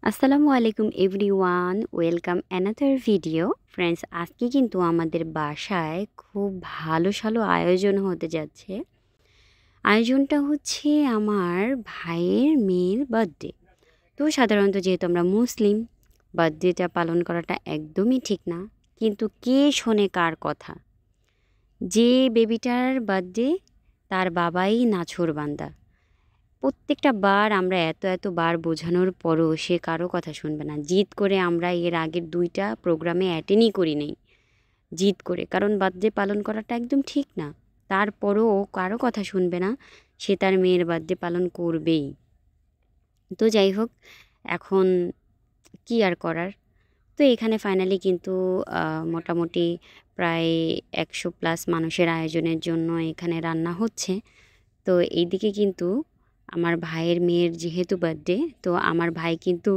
আসসালামু আলাইকুম everyone, welcome another video. Friends, আজকে কিন্তু আমাদের বাসায় খুব ভালো সালো আয়োজন হতে যাচ্ছে। আয়োজনটা হচ্ছে আমার ভাইয়ের মেয়ের বার্থডে। তো সাধারণত যেহেতু আমরা মুসলিম, বার্থডেটা পালন করাটা একদমই ঠিক না। কিন্তু কে শোনে কার কথা? যে বেবিটার বার্থডে, তার বাবাই নাছোড়বান্দা। প্রত্যেকটা বার আমরা এত বার বোঝানোর পরও সে কারো কথা শুনবে না। জিদ করে আমরা এর আগের ২টা প্রোগ্রামে অ্যাটেন্ডই করি নাই, জিদ করে। কারণ বার্থডে পালন করাটা একদম ঠিক না। তারপরও ও কারো কথা শুনবে না, সে তার মেয়ের বার্থডে পালন করবেই। তো যাই হোক, এখন কি আর করার। তো এখানে ফাইনালি কিন্তু মোটামুটি প্রায় ১০০+ মানুষের আয়োজনের জন্য এখানে রান্না হচ্ছে। তো এইদিকে কিন্তু আমার ভাইয়ের মেয়ের যেহেতু বার্থডে, তো আমার ভাই কিন্তু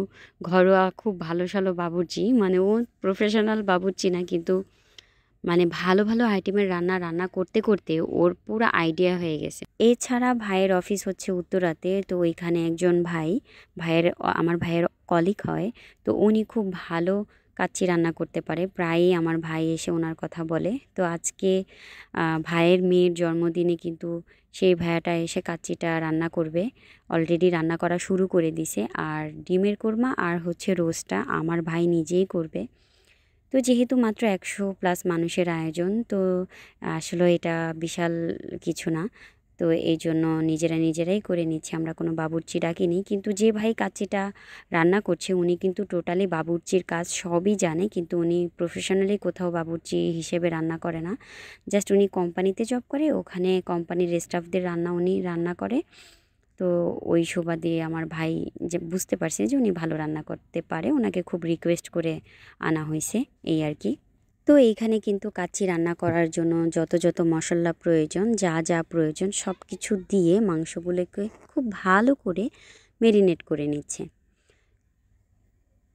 ঘরোয়া খুব ভালো বাবুর্চি, মানে ও প্রফেশনাল বাবুর্চি না, কিন্তু মানে ভালো আইটেমের রান্না করতে করতে ওর পুরো আইডিয়া হয়ে গেছে। এছাড়া ভাইয়ের অফিস হচ্ছে উত্তরাতে, তো ওইখানে একজন আমার ভাইয়ের কলিগ হয়। তো উনি খুব ভালো কাচ্চি রান্না করতে পারে, প্রায়ই আমার ভাই এসে ওনার কথা বলে। তো আজকে ভাইয়ের মেয়ের জন্মদিনে কিন্তু সেই ভাইয়াটা এসে কাচ্চিটা রান্না করবে। অলরেডি রান্না করা শুরু করে দিছে। আর ডিমের কোরমা আর হচ্ছে রোস্টটা আমার ভাই নিজেই করবে। তো যেহেতু মাত্র ১০০+ মানুষের আয়োজন, তো আসলে এটা বিশাল কিছু না। তো এই জন্য নিজেরাই করে নিচ্ছি, আমরা কোনো বাবুর্চি ডাকিনি। কিন্তু যে ভাই কাচ্চিটা রান্না করছে উনি কিন্তু টোটালি বাবুর্চির কাজ সবই জানে, কিন্তু উনি প্রফেশনালি কোথাও বাবুর্চি হিসেবে রান্না করে না। জাস্ট উনি কোম্পানিতে জব করে, ওখানে কোম্পানির স্টাফদের রান্না উনি রান্না করে। তো ওই সুবাদে আমার ভাই যে বুঝতে পারছে যে উনি ভালো রান্না করতে পারে, ওনাকে খুব রিকোয়েস্ট করে আনা হয়েছে, এই আর কি। তো এইখানে কিন্তু কাচ্চি রান্না করার জন্য যত মশলা প্রয়োজন, যা প্রয়োজন সব কিছু দিয়ে মাংসগুলোকে খুব ভালো করে মেরিনেট করে নিচ্ছে।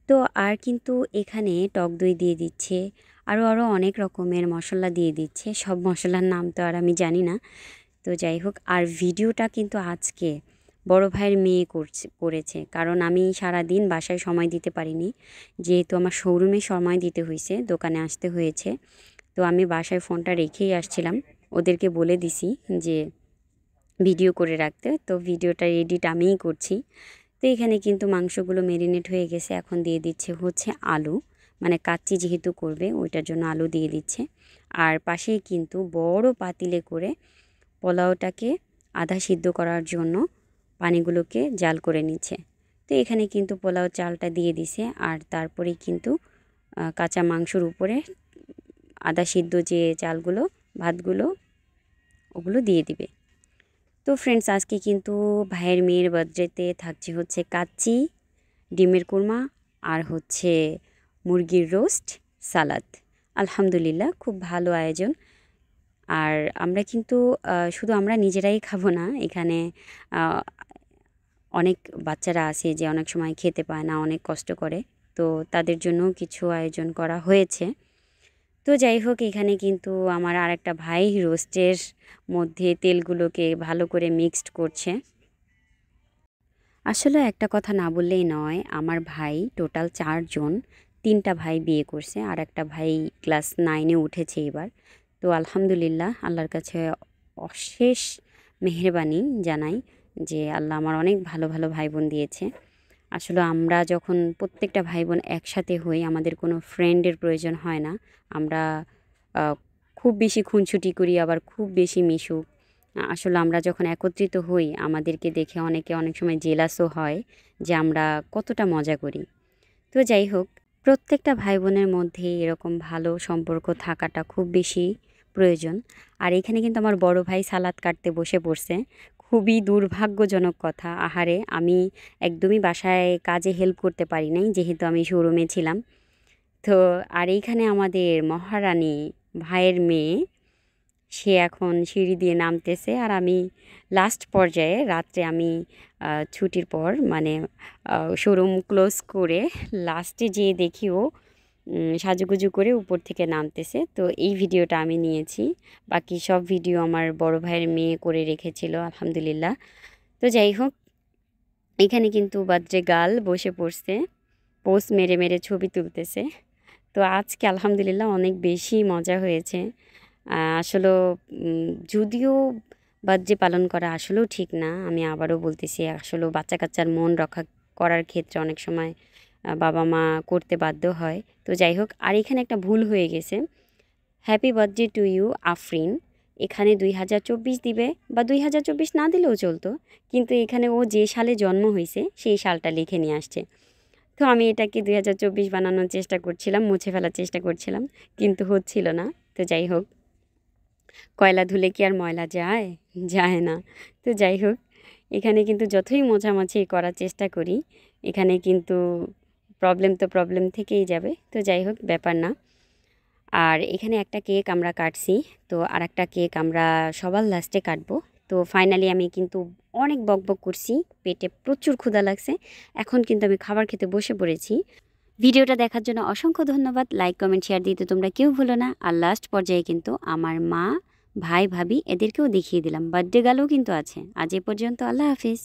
তো আর কিন্তু এখানে টক দই দিয়ে দিচ্ছে, আরও অনেক রকমের মশলা দিয়ে দিচ্ছে। সব মশলার নাম তো আর আমি জানি না। তো যাই হোক, আর ভিডিওটা কিন্তু আজকে বড় ভাইয়ের মেয়ে করেছে, কারণ আমি সারাদিন বাসায় সময় দিতে পারিনি, যেহেতু আমার শোরুমে সময় দিতে হয়েছে, দোকানে আসতে হয়েছে। তো আমি বাসায় ফোনটা রেখেই আসছিলাম, ওদেরকে বলে দিছি যে ভিডিও করে রাখতে। তো ভিডিওটা এডিট আমিই করছি। তো এখানে কিন্তু মাংসগুলো মেরিনেট হয়ে গেছে, এখন দিয়ে দিচ্ছে হচ্ছে আলু, মানে কাচ্চি যেহেতু করবে ওইটার জন্য আলু দিয়ে দিচ্ছে। আর পাশেই কিন্তু বড় পাতিলে করে পোলাওটাকে আধা সিদ্ধ করার জন্য পানিগুলোকে জাল করে নিচ্ছে। তো এখানে কিন্তু পোলাও চালটা দিয়ে দিছে, আর তারপরে কিন্তু কাঁচা মাংসর উপরে আধা সিদ্ধ যে চালগুলো, ভাতগুলো, ওগুলো দিয়ে দিবে। তো ফ্রেন্ডস, আজকে কিন্তু ভাইয়ের মেয়ের বার্থডেতে থাকছে হচ্ছে কাচ্চি, ডিমের কোরমা, আর হচ্ছে মুরগির রোস্ট, সালাদ। আলহামদুলিল্লাহ, খুব ভালো আয়োজন। আর আমরা কিন্তু শুধু আমরা নিজেরাই খাবো না, এখানে অনেক বাচ্চারা আছে যে অনেক সময় খেতে পায় না, অনেক কষ্ট করে। তো তাদের জন্য কিছু আয়োজন করা হয়েছে। তো যাই হোক, এখানে কিন্তু আমার আরেকটা ভাই রোস্টের মধ্যে তেলগুলোকে ভালো করে মিক্সড করছে। আসলে একটা কথা না বললেই নয়, আমার ভাই টোটাল ৪ জন। ৩টা ভাই বিয়ে করছে, আর একটা ভাই ক্লাস 9-এ উঠেছে এবার। তো আলহামদুলিল্লাহ, আল্লাহর কাছে অশেষ মেহেরবানি জানাই যে আল্লাহ আমার অনেক ভালো ভাই বোন দিয়েছে। আসলে আমরা যখন প্রত্যেকটা ভাই বোন একসাথে হই, আমাদের কোনো ফ্রেন্ডের প্রয়োজন হয় না। আমরা খুব বেশি খুনসুটি করি, আবার খুব বেশি মিশুক। আসলে আমরা যখন একত্রিত হই, আমাদেরকে দেখে অনেকে অনেক সময় জেলাসও হয় যে আমরা কতটা মজা করি। তো যাই হোক, প্রত্যেকটা ভাই বোনের মধ্যে এরকম ভালো সম্পর্ক থাকাটা খুব বেশি প্রয়োজন। আর এখানে কিন্তু আমার বড় ভাই সালাদ কাটতে বসে পড়ছে। খুবই দুর্ভাগ্যজনক কথা, আহারে, আমি একদমই বাসায় কাজে হেল্প করতে পারি নাই, যেহেতু আমি শোরুমে ছিলাম। তো আর এইখানে আমাদের মহারানী, ভাইয়ের মেয়ে, সে এখন সিঁড়ি দিয়ে নামতেছে। আর আমি লাস্ট পর্যায়ে রাত্রে আমি ছুটির পর, মানে শোরুম ক্লোজ করে লাস্টে যেয়ে দেখি ও সাজুগুজু করে উপর থেকে নামতেছে। তো এই ভিডিওটা আমি নিয়েছি, বাকি সব ভিডিও আমার বড় ভাইয়ের মেয়ে করে রেখেছিল, আলহামদুলিল্লাহ। তো যাই হোক, এখানে কিন্তু বার্থডে গার্ল বসে পড়ছে। পোজ মেরে মেরে ছবি তুলতেছে। তো আজকে আলহামদুলিল্লাহ অনেক বেশি মজা হয়েছে। আসলেও যদিও বার্থডে পালন করা আসলেও ঠিক না, আমি আবারও বলতেছি, আসলেও বাচ্চা কাচ্চার মন রক্ষা করার ক্ষেত্রে অনেক সময় বাবা মা করতে বাধ্য হয়। তো যাই হোক, আর এখানে একটা ভুল হয়ে গেছে। Happy birthday to you Afrin, এখানে 2024 দিবে বা 2024 না দিলেও চলতো, কিন্তু এখানে ও যে সালে জন্ম হয়েছে সেই সালটা লিখে নিয়ে আসছে। তো আমি এটাকে 2024 বানানোর চেষ্টা করছিলাম, মুছে ফেলার চেষ্টা করছিলাম, কিন্তু হচ্ছিল না। তো যাই হোক, কয়লা ধুলে কি আর ময়লা যায়? যায় না। তো যাই হোক, এখানে কিন্তু যতই মোছামাছি করার চেষ্টা করি, এখানে কিন্তু প্রবলেম থেকেই যাবে। তো যাই হোক, ব্যাপার না। আর এখানে একটা কেক আমরা কাটছি, তো আর একটা কেক আমরা সবার লাস্টে কাটবো। তো ফাইনালি আমি কিন্তু অনেক বকবক করছি, পেটে প্রচুর ক্ষুধা লাগছে, এখন কিন্তু আমি খাবার খেতে বসে পড়েছি। ভিডিওটা দেখার জন্য অসংখ্য ধন্যবাদ। লাইক কমেন্ট শেয়ার দিতে তোমরা কেউ ভুলো না। আর লাস্ট পর্যায়ে কিন্তু আমার মা, ভাই, ভাবি এদেরকেও দেখিয়ে দিলাম, বার্থডে গালও কিন্তু আছে। আজ এ পর্যন্ত, আল্লাহ হাফিজ।